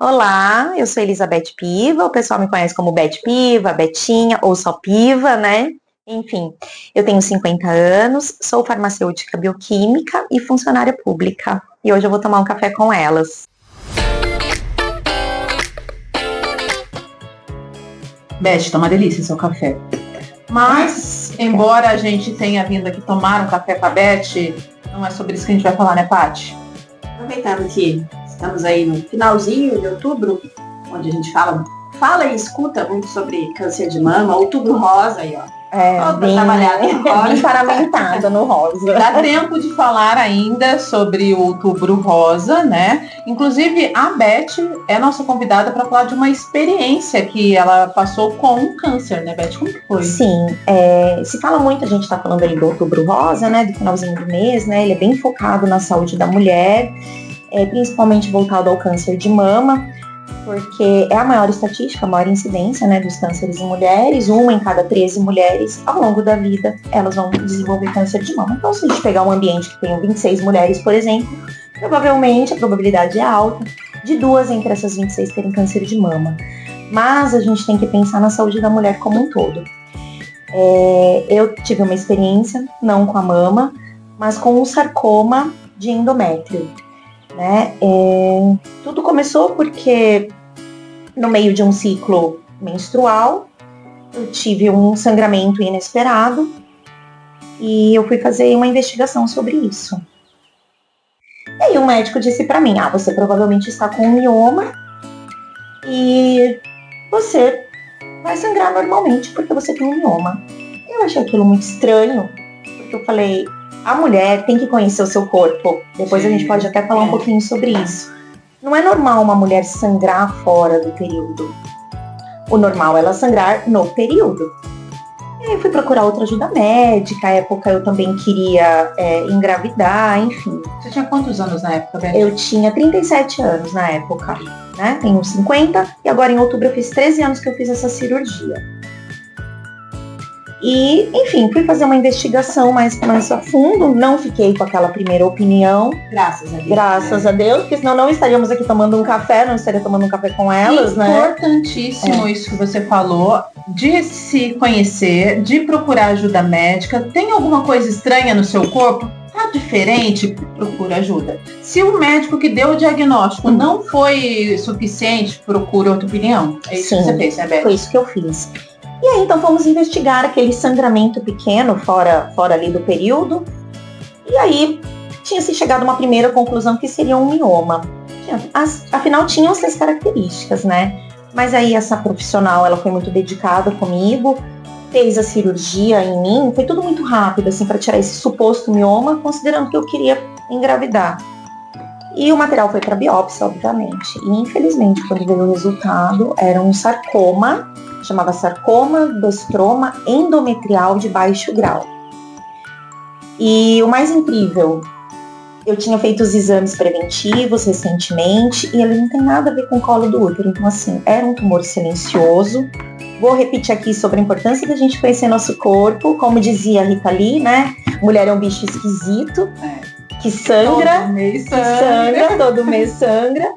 Olá, eu sou Elizabeth Piva, o pessoal me conhece como Beth Piva, Betinha ou só Piva, né? Enfim, eu tenho 50 anos, sou farmacêutica bioquímica e funcionária pública. E hoje eu vou tomar um café com elas. Beth, tá uma delícia seu café. Mas, embora a gente tenha vindo aqui tomar um café com a Beth, não é sobre isso que a gente vai falar, né, Paty? Aproveitando que estamos aí no finalzinho de outubro, onde a gente fala e escuta muito sobre câncer de mama, outubro rosa aí, ó. Bem paramentada no rosa. Dá tempo de falar ainda sobre o outubro rosa, né? Inclusive, a Beth é nossa convidada para falar de uma experiência que ela passou com um câncer, né, Beth? Como que foi? Sim, se fala muito, a gente tá falando aí do outubro rosa, né, do finalzinho do mês, né? Ele é bem focado na saúde da mulher, principalmente voltado ao câncer de mama, porque é a maior estatística, a maior incidência, né, dos cânceres em mulheres. 1 em cada 13 mulheres, ao longo da vida, elas vão desenvolver câncer de mama. Então, se a gente pegar um ambiente que tem 26 mulheres, por exemplo, provavelmente a probabilidade é alta de 2 entre essas 26 terem câncer de mama. Mas a gente tem que pensar na saúde da mulher como um todo. Eu tive uma experiência, não com a mama, mas com o sarcoma de endométrio. Né? Tudo começou porque no meio de um ciclo menstrual eu tive um sangramento inesperado e eu fui fazer uma investigação sobre isso. E aí o médico disse para mim, você provavelmente está com um mioma e você vai sangrar normalmente porque você tem um mioma. Eu achei aquilo muito estranho, porque eu falei, a mulher tem que conhecer o seu corpo. Depois Sim. A gente pode até falar um pouquinho sobre isso. Não é normal uma mulher sangrar fora do período. O normal é ela sangrar no período. E aí eu fui procurar outra ajuda médica. À época eu também queria engravidar, enfim. Você tinha quantos anos na época, Beth? Eu tinha 37 anos na época, né? Tenho 50 e agora em outubro eu fiz 13 anos que eu fiz essa cirurgia. E, enfim, fui fazer uma investigação mais a fundo, não fiquei com aquela primeira opinião. Graças a Deus. Graças a Deus, porque senão não estaríamos aqui tomando um café, não estaria tomando um café com elas, né? Importantíssimo isso que você falou, de se conhecer, de procurar ajuda médica. Tem alguma coisa estranha no seu corpo? Tá diferente? Procura ajuda. Se o médico que deu o diagnóstico não foi suficiente, procura outra opinião. É isso Sim, que você fez, né, Beth? Foi isso que eu fiz. E aí, então, fomos investigar aquele sangramento pequeno, fora ali do período. E aí, tinha-se chegado a uma primeira conclusão que seria um mioma. Afinal, tinham essas características, né? Mas aí, essa profissional, ela foi muito dedicada comigo, fez a cirurgia em mim. Foi tudo muito rápido, assim, para tirar esse suposto mioma, considerando que eu queria engravidar. E o material foi para biópsia, obviamente. E, infelizmente, quando veio o resultado, era um sarcoma, chamava sarcoma do estroma endometrial de baixo grau. E o mais incrível, eu tinha feito os exames preventivos recentemente e ele não tem nada a ver com o colo do útero. Então, assim, era um tumor silencioso. Vou repetir aqui sobre a importância da gente conhecer nosso corpo. Como dizia a Rita Lee, né? Mulher é um bicho esquisito, que sangra, todo mês sangra.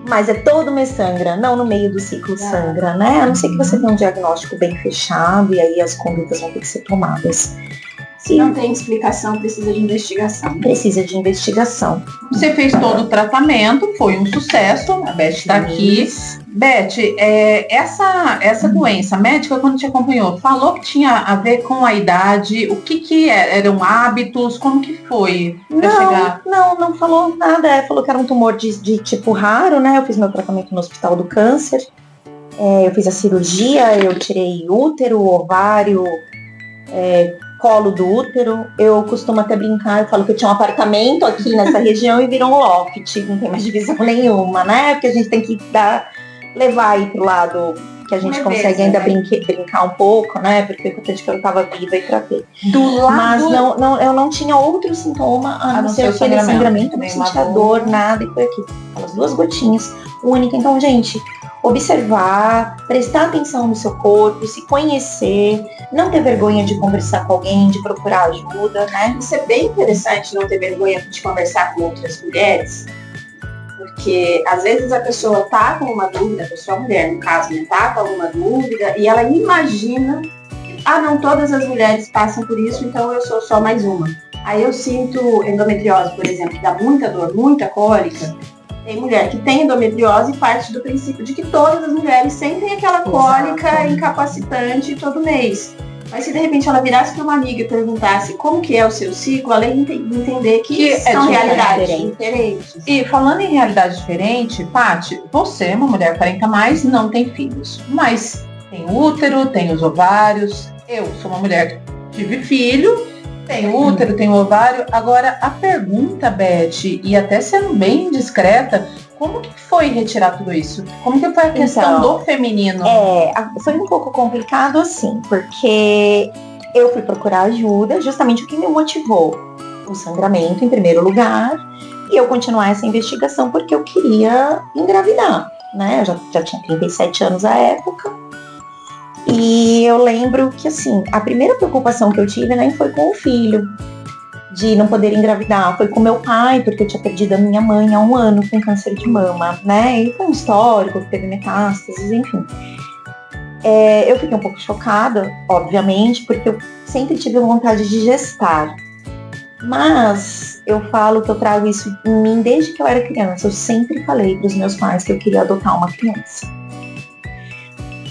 Mas todo mês sangra, não no meio do ciclo sangra, né? A não ser que você tenha um diagnóstico bem fechado e aí as condutas vão ter que ser tomadas. Se não tem explicação, precisa de investigação. Precisa de investigação. Você fez todo o tratamento, foi um sucesso, a Beth está aqui. Beth, essa doença, a médica quando te acompanhou, falou que tinha a ver com a idade, o que eram hábitos, como que foi para chegar? Não falou nada, falou que era um tumor de tipo raro, né? Eu fiz meu tratamento no Hospital do Câncer, eu fiz a cirurgia, eu tirei útero, ovário, colo do útero. Eu costumo até brincar, eu falo que eu tinha um apartamento aqui nessa região e virou um loft, não tem mais divisão nenhuma, né? Porque a gente tem que levar aí pro lado que a gente consegue ainda brincar um pouco, né? Porque o importante é que eu tava viva e tratei. Mas eu não tinha outro sintoma a não ser aquele sangramento, não sentia dor, nada, e foi aqui. Aquelas 2 gotinhas, única. Então, gente, observar, prestar atenção no seu corpo, se conhecer, não ter vergonha de conversar com alguém, de procurar ajuda, né? Isso é bem interessante, não ter vergonha de conversar com outras mulheres, Porque às vezes a pessoa tá com uma dúvida, a pessoa mulher, no caso, né, tá com alguma dúvida, e ela imagina, não, todas as mulheres passam por isso, então eu sou só mais uma. Aí eu sinto endometriose, por exemplo, que dá muita dor, muita cólica. Tem mulher que tem endometriose e parte do princípio de que todas as mulheres sentem aquela cólica incapacitante todo mês. Mas se de repente ela virasse para uma amiga e perguntasse como que é o seu ciclo, ela ia entender que são realidades diferentes. E falando em realidade diferente, Paty, você é uma mulher 40 mais, não tem filhos. Mas tem útero, tem os ovários. Eu sou uma mulher que tive filho, tenho útero, tenho ovário. Agora, a pergunta, Beth, e até sendo bem discreta, como que foi retirar tudo isso? Como que foi a questão do feminino? Foi um pouco complicado assim, porque eu fui procurar ajuda, justamente o que me motivou. O sangramento, em primeiro lugar, e eu continuar essa investigação porque eu queria engravidar, né? Eu já tinha 37 anos à época. E eu lembro que, assim, a primeira preocupação que eu tive nem foi com o filho, de não poder engravidar, foi com meu pai, porque eu tinha perdido a minha mãe há 1 ano com câncer de mama, né? E com um histórico, que teve metástases, enfim. Eu fiquei um pouco chocada, obviamente, porque eu sempre tive vontade de gestar. Mas eu falo que eu trago isso em mim desde que eu era criança. Eu sempre falei para os meus pais que eu queria adotar uma criança.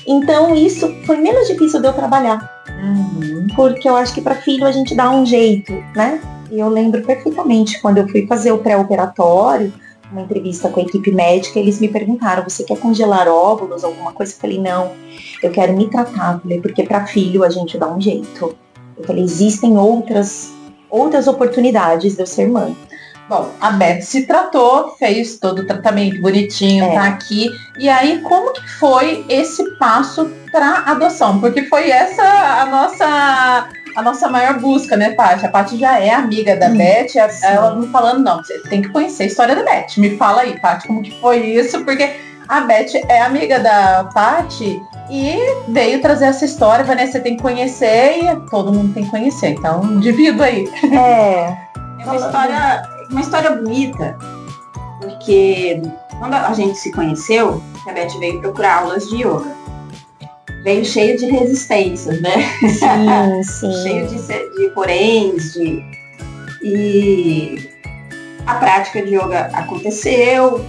Então isso foi menos difícil de eu trabalhar. Porque eu acho que para filho a gente dá um jeito, né? E eu lembro perfeitamente quando eu fui fazer o pré-operatório, uma entrevista com a equipe médica, eles me perguntaram, você quer congelar óvulos, alguma coisa? Eu falei, não, eu quero me tratar. Eu falei, porque para filho a gente dá um jeito. Eu falei, existem outras oportunidades de eu ser mãe. Bom, a Beth se tratou, fez todo o tratamento bonitinho, tá aqui. E aí, como que foi esse passo para adoção? Porque foi essa a nossa maior busca, né, Paty? A Paty já é amiga da Beth, ela me falando, não, você tem que conhecer a história da Beth. Me fala aí, Paty, como que foi isso? Porque a Beth é amiga da Paty e veio trazer essa história, Vanessa, você tem que conhecer e todo mundo tem que conhecer. Então, divido aí. É uma história bonita, porque quando a gente se conheceu, a Beth veio procurar aulas de yoga. Veio cheio de resistências, né? Sim. Cheio de poréns, e a prática de yoga aconteceu,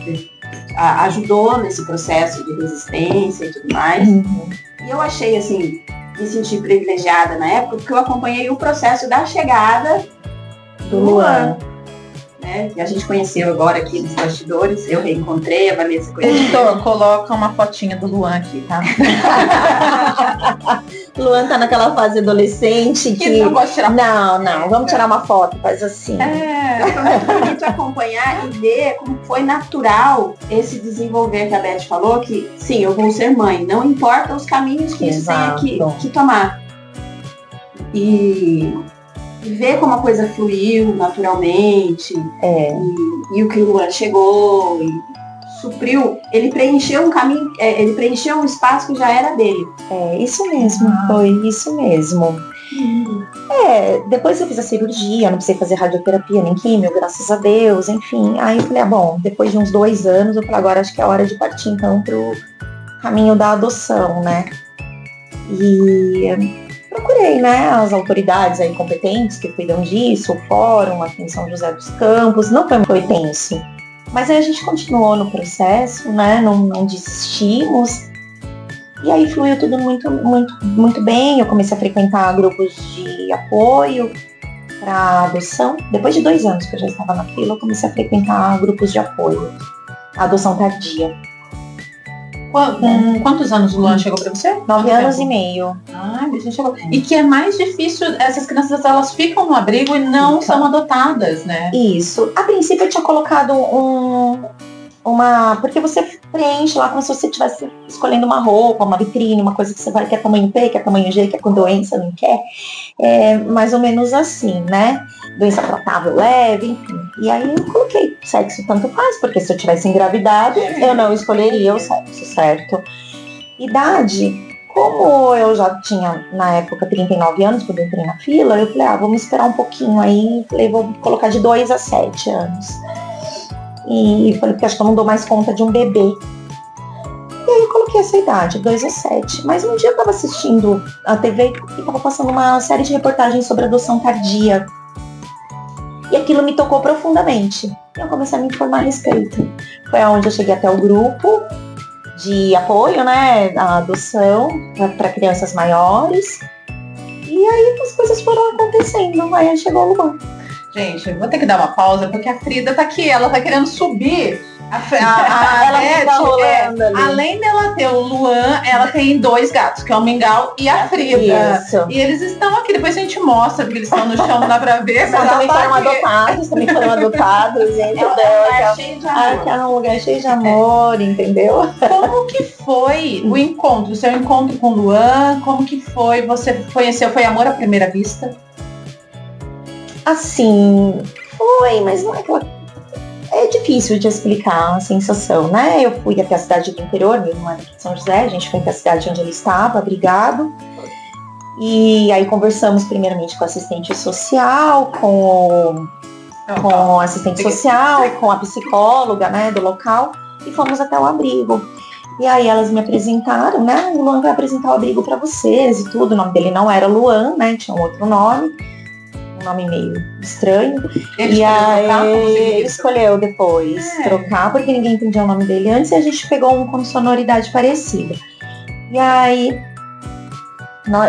ajudou nesse processo de resistência e tudo mais. E eu achei, assim, me senti privilegiada na época, porque eu acompanhei o processo da chegada do Luan. Né? Que a gente conheceu agora aqui nos bastidores, eu reencontrei, a Vanessa conheceu. Editor, coloca uma fotinha do Luan aqui, tá? Luan tá naquela fase adolescente que... não pode tirar foto. Não, vamos tirar uma foto, faz assim. Então, a gente acompanhar e ver como foi natural esse desenvolver que a Beth falou, que sim, eu vou ser mãe, não importa os caminhos que isso tenha que tomar. E ver como a coisa fluiu naturalmente, e o que o Luan chegou e supriu, ele preencheu um caminho, ele preencheu um espaço que já era dele. Isso mesmo, foi isso mesmo. Depois eu fiz a cirurgia, não precisei fazer radioterapia nem químio, graças a Deus, enfim. Aí eu falei, bom, depois de uns 2 anos, eu falei, agora acho que é hora de partir então pro caminho da adoção, né? E procurei, né, as autoridades aí competentes que cuidam disso, o fórum aqui em São José dos Campos, não foi tenso. Mas aí a gente continuou no processo, né, não desistimos. E aí fluiu tudo muito, muito, muito bem. Eu comecei a frequentar grupos de apoio para adoção. Depois de 2 anos que eu já estava na fila, eu comecei a frequentar grupos de apoio à adoção tardia. Quantos anos o Luan chegou para você? 9 anos e meio. Chegou. E que é mais difícil, essas crianças elas ficam no abrigo e não são adotadas, né? Isso. A princípio eu tinha colocado porque você preenche lá como se você estivesse escolhendo uma roupa, uma vitrine, uma coisa que você vai, quer tamanho P, quer tamanho G, quer com doença, não quer. Mais ou menos assim, né? Doença tratável leve, enfim. E aí eu coloquei sexo tanto faz, porque se eu tivesse engravidado, eu não escolheria o sexo, certo? Idade, como eu já tinha, na época, 39 anos, quando eu entrei na fila, eu falei, vamos esperar um pouquinho aí, falei, vou colocar de 2 a 7 anos. E falei, porque acho que eu não dou mais conta de um bebê. E aí eu coloquei essa idade, 2 a 7. Mas um dia eu estava assistindo a TV e estava passando uma série de reportagens sobre adoção tardia. E aquilo me tocou profundamente. E eu comecei a me informar a respeito. Foi onde eu cheguei até o grupo de apoio, né, à adoção para crianças maiores. E aí as coisas foram acontecendo. Aí chegou o Luan. Gente, eu vou ter que dar uma pausa, porque a Frida tá aqui, ela tá querendo subir. Ela fica rolando ali. Além dela ter o Luan, ela tem 2 gatos, que é o Mingau e a Frida. Isso. E eles estão aqui, depois a gente mostra, porque eles estão no chão, não dá pra ver. Mas também foram adotados, gente. É cheio de amor. Aqui é um lugar cheio de amor, entendeu? Como que foi o encontro, o seu encontro com o Luan? Como que foi? Você conheceu, foi amor à primeira vista? Assim, foi, mas não é aquela... É difícil de explicar a sensação, né? Eu fui até a cidade do interior, mesmo aqui de São José, a gente foi até a cidade onde ele estava, abrigado. E aí conversamos primeiramente com a assistente social, com a assistente social, com a psicóloga, né, do local, e fomos até o abrigo. E aí elas me apresentaram, né? O Luan vai apresentar o abrigo para vocês e tudo. O nome dele não era Luan, né? Tinha um outro nome. Um nome meio estranho. Ele escolheu depois trocar, porque ninguém entendia o nome dele antes, e a gente pegou um com sonoridade parecida. E aí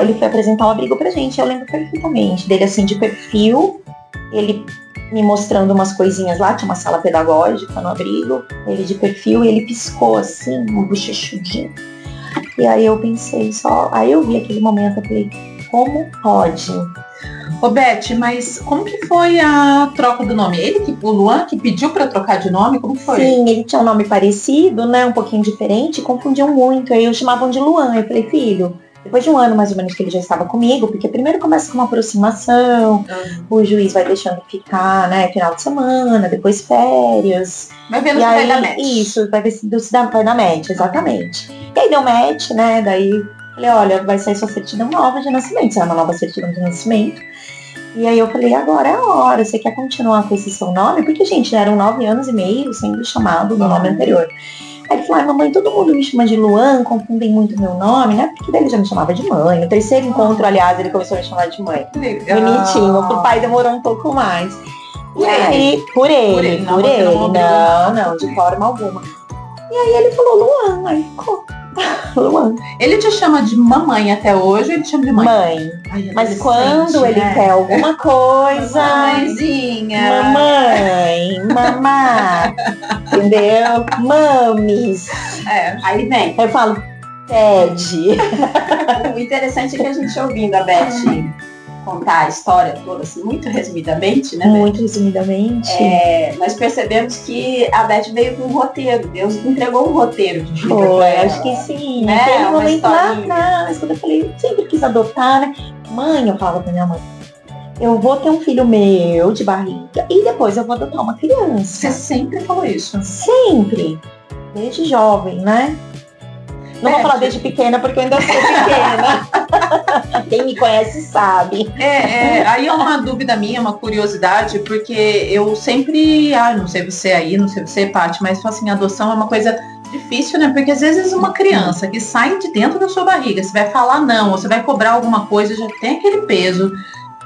ele foi apresentar o abrigo pra gente, eu lembro perfeitamente dele assim de perfil, ele me mostrando umas coisinhas lá, tinha uma sala pedagógica no abrigo, ele de perfil, e ele piscou assim, um bochechudinho. E aí eu pensei aí eu vi aquele momento, eu falei, como pode? Ô Beth, mas como que foi a troca do nome? O Luan que pediu para trocar de nome? Como que foi? Sim, ele tinha um nome parecido, né? Um pouquinho diferente, confundiam muito. Aí eu chamavam de Luan. Eu falei, filho, depois de um ano mais ou menos que ele já estava comigo, porque primeiro começa com uma aproximação, o juiz vai deixando ficar, né? Final de semana, depois férias. Vai vendo se vai dar match. Isso, vai ver se vai dar match, exatamente. E aí deu match, né? Daí falei, olha, vai sair sua certidão nova de nascimento, sai uma nova certidão de nascimento. E aí eu falei, agora é a hora, você quer continuar com esse seu nome? Porque, gente, eram 9 anos e meio sendo chamado do nome anterior. Aí ele falou, ai mamãe, todo mundo me chama de Luan, confundem muito meu nome, né? Porque daí ele já me chamava de mãe. No terceiro encontro, aliás, ele começou a me chamar de mãe. Legal. Bonitinho, pro pai demorou um pouco mais. Por e aí, por ele, não, de forma alguma. E aí ele falou, Luan, aí ficou. Luan. Ele te chama de mamãe até hoje ou ele te chama de mãe? Mãe. Ai, mas quando ele quer alguma coisa... Mamãezinha. Mamãe, mamá. Entendeu? Mames. Aí vem. Eu falo, pede. O interessante é que a gente ouvindo a Beth contar a história toda, assim, muito resumidamente, né? Muito resumidamente. Nós percebemos que a Beth veio com um roteiro. Deus entregou um roteiro de vida pra Foi, ela. acho que sim. Né? Naquele Uma momento lá historinha. atrás, quando eu falei, sempre quis adotar, né? Mãe, eu falava pra minha mãe, eu vou ter um filho meu de barriga e depois eu vou adotar uma criança. Você sempre falou isso. Sempre. Desde jovem, né? Não vou falar desde pequena, porque eu ainda sou pequena. Quem me conhece sabe. Aí é uma dúvida minha, uma curiosidade, porque eu sempre, não sei você aí, não sei você, Paty, mas assim, adoção é uma coisa difícil, né? Porque às vezes uma criança que sai de dentro da sua barriga, você vai falar não, ou você vai cobrar alguma coisa, já tem aquele peso.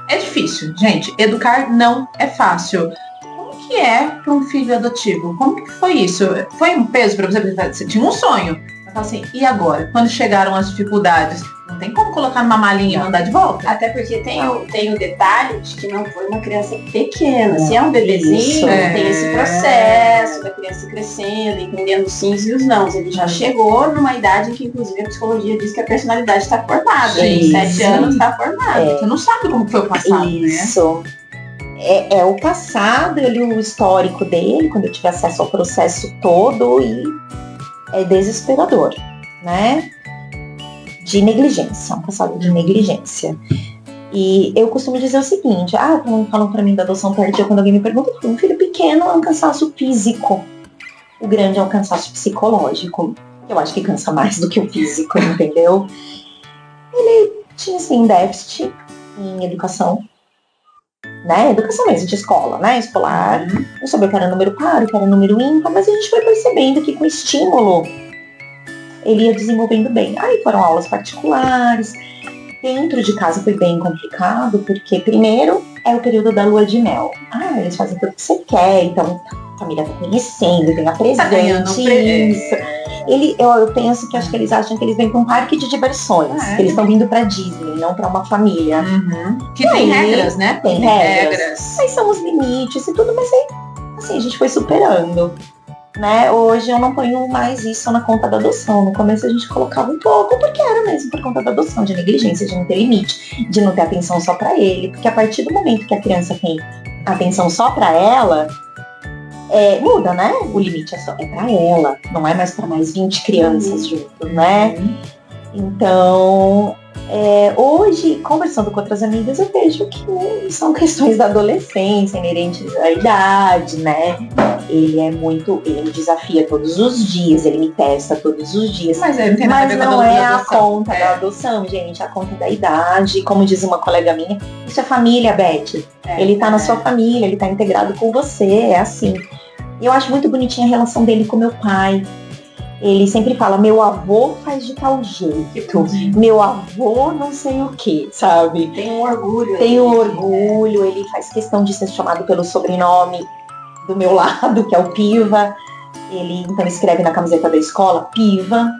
É difícil, gente. Educar não é fácil. Como que é para um filho adotivo? Como que foi isso? Foi um peso para você? Você tinha um sonho. Assim, e agora? Quando chegaram as dificuldades, não tem como colocar numa malinha e mandar de volta? Até porque tem o detalhe de que não foi uma criança pequena. Se é um bebezinho, tem esse processo da criança crescendo, entendendo os sims e os nãos. Ele já chegou numa idade em que, inclusive, a psicologia diz que a personalidade está formada. Em 7 anos está formada. Você não sabe como foi o passado, Isso. né? É o passado, o histórico dele, quando eu tive acesso ao processo todo, e é desesperador, né? De negligência, um passado de negligência. E eu costumo dizer o seguinte, quando falam pra mim da adoção tardia, quando alguém me pergunta, um filho pequeno é um cansaço físico, o grande é um cansaço psicológico. Eu acho que cansa mais do que o físico, entendeu? Ele tinha, assim, déficit em educação, né? Educação mesmo, de escola, né? Escolar. Não sabia o que era número par, o que era número ímpar, mas a gente foi percebendo que com estímulo ele ia desenvolvendo bem. Aí foram aulas particulares. Dentro de casa foi bem complicado, porque primeiro é o período da lua de mel. Eles fazem tudo que você quer, então a família tá conhecendo, tem a presente, isso. Eu penso que acho que eles acham que eles vêm para um parque de diversões, que eles estão vindo para Disney, não para uma família. Que tem regras, né? Tem regras. Aí são os limites e tudo, mas aí, assim, a gente foi superando. Né? Hoje eu não ponho mais isso na conta da adoção. No começo a gente colocava um pouco, porque era mesmo por conta da adoção, de negligência, de não ter limite, de não ter atenção só para ele. Porque a partir do momento que a criança tem atenção só para ela, muda, né? O limite é para ela, não é mais para mais 20 crianças juntos, né? Então, hoje, conversando com outras amigas, eu vejo que são questões da adolescência, inerentes à idade, né? Ele me desafia todos os dias, ele me testa todos os dias. Mas não tem nada a ver com não é a conta da adoção, gente, a conta da idade. Como diz uma colega minha, isso é família, Beth. Ele tá na sua família, ele tá integrado com você, é assim. E eu acho muito bonitinha a relação dele com meu pai. Ele sempre fala, meu avô faz de tal jeito, meu avô não sei o que, sabe? Tem um orgulho. Ele faz questão de ser chamado pelo sobrenome do meu lado, que é o Piva. Ele então escreve na camiseta da escola, Piva.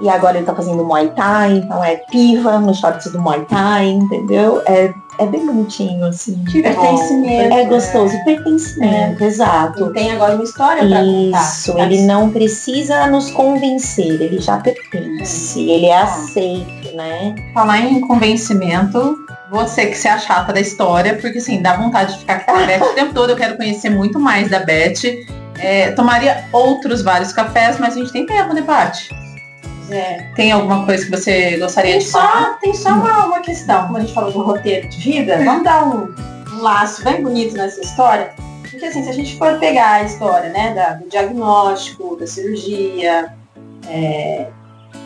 E agora ele tá fazendo Muay Thai, então é Piva nos shorts do Muay Thai, entendeu? É bem bonitinho, assim. Pertencimento. É gostoso, pertencimento, exato. E tem agora uma história pra contar. Isso, ele não precisa nos convencer, ele já pertence, ele é aceito, né? Falar em convencimento, você que se é a chata da história, porque assim, dá vontade de ficar aqui com a Beth o tempo todo, eu quero conhecer muito mais da Beth. Tomaria outros vários cafés, mas a gente tem tempo, né, Paty? Tem alguma coisa que você gostaria de falar? Tem só uma questão, como a gente falou do roteiro de vida, vamos dar um laço bem bonito nessa história, porque assim, se a gente for pegar a história, né, do diagnóstico, da cirurgia,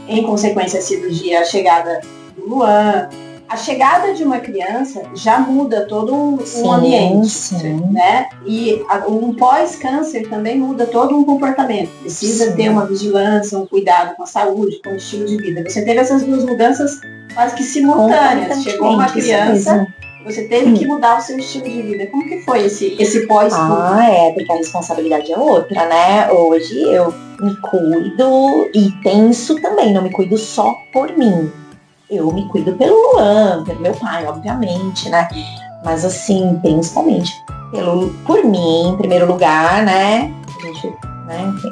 em consequência a cirurgia, a chegada do Luan, a chegada de uma criança já muda todo um ambiente, né? E um pós-câncer também muda todo um comportamento. Precisa ter uma vigilância, um cuidado com a saúde, com o estilo de vida. Você teve essas duas mudanças quase que simultâneas. Chegou uma criança, você teve que mudar o seu estilo de vida. Como que foi esse pós-câncer? Porque a responsabilidade é outra, né? Hoje eu me cuido e penso também, não me cuido só por mim. Eu me cuido pelo Luan, pelo meu pai, obviamente, né? Mas assim, principalmente por mim, em primeiro lugar, né? A gente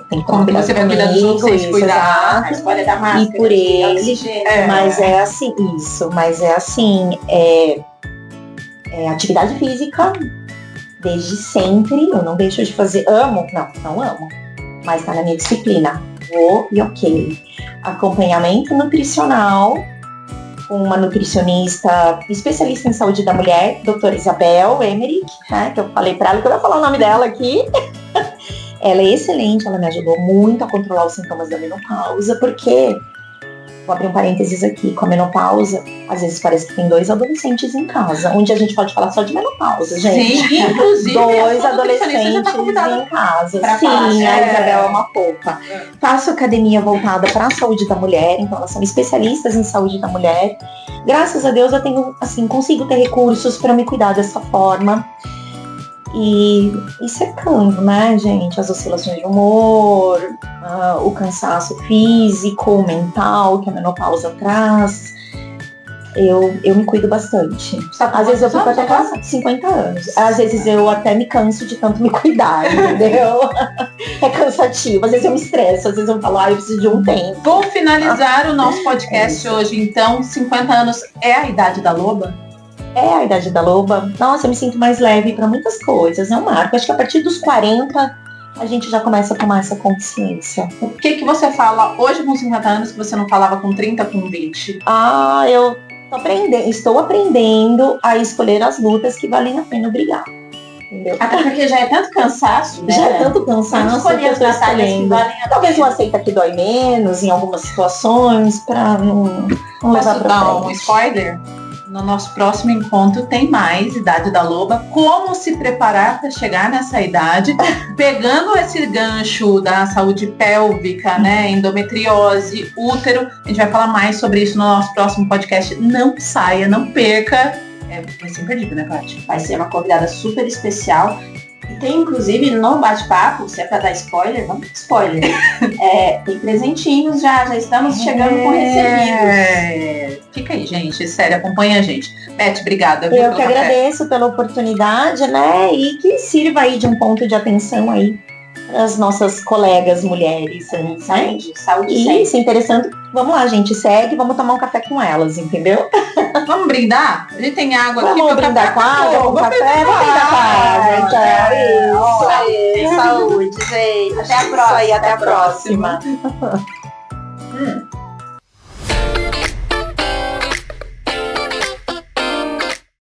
tem que tomar cuidado você vai cuidar dos outros, cuidar, a escolha da máscara, e por ele, mas é assim, atividade física, desde sempre, eu não deixo de fazer, não amo, mas tá na minha disciplina, vou e ok. Acompanhamento nutricional, uma nutricionista especialista em saúde da mulher, doutora Isabel Emerick, né, que eu falei para ela, que eu vou falar o nome dela aqui. Ela é excelente, ela me ajudou muito a controlar os sintomas da menopausa, porque, vou abrir um parênteses aqui, com a menopausa, às vezes parece que tem 2 adolescentes em casa, onde a gente pode falar só de menopausa, gente. Sim, inclusive 2 adolescentes em casa. Sim, a Isabel é uma fofa. Faço academia voltada para a saúde da mulher, então elas são especialistas em saúde da mulher. Graças a Deus eu tenho, assim, consigo ter recursos para me cuidar dessa forma. E secando, né, gente? As oscilações de humor, o cansaço físico, mental que a menopausa traz. Eu me cuido bastante. Às vezes eu fico até cansada, 50 anos. Às vezes eu até me canso de tanto me cuidar, entendeu? É cansativo. Às vezes eu me estresso, às vezes eu falo, eu preciso de um tempo. Vou finalizar o nosso podcast hoje, então. 50 anos é a idade da loba? É a idade da loba. Nossa, eu me sinto mais leve para muitas coisas. É um marco. Acho que a partir dos 40 a gente já começa a tomar essa consciência. O que você fala hoje com 50 anos que você não falava com 30, com 20? Eu estou aprendendo a escolher as lutas que valem a pena brigar. Entendeu? Até porque já é tanto cansaço, né? Já é tanto cansaço que eu tô escolhendo. Talvez uma aceita que dói menos em algumas situações, para não levar pra frente. Um spoiler? No nosso próximo encontro tem mais Idade da Loba, como se preparar para chegar nessa idade, pegando esse gancho da saúde pélvica, né, endometriose, útero. A gente vai falar mais sobre isso no nosso próximo podcast. Não saia, não perca. Vai ser imperdível, né, Paty? Vai ser uma convidada super especial. E tem, inclusive, no bate-papo, se é para dar spoiler, vamos dar spoiler. Tem presentinhos já estamos chegando com recebidos. Fica aí, gente, sério, acompanha a gente. Beth, obrigada. Viu, eu que agradeço pela oportunidade, né? E que sirva aí de um ponto de atenção aí para as nossas colegas mulheres. Né? Saúde e sempre. se interessando, vamos lá, gente, segue, vamos tomar um café com elas, entendeu? Vamos brindar? A gente tem água aqui. Vamos brindar com água, com café, vamos brindar com água. Isso aí. Saúde, gente. Até a próxima. Isso aí, até a próxima.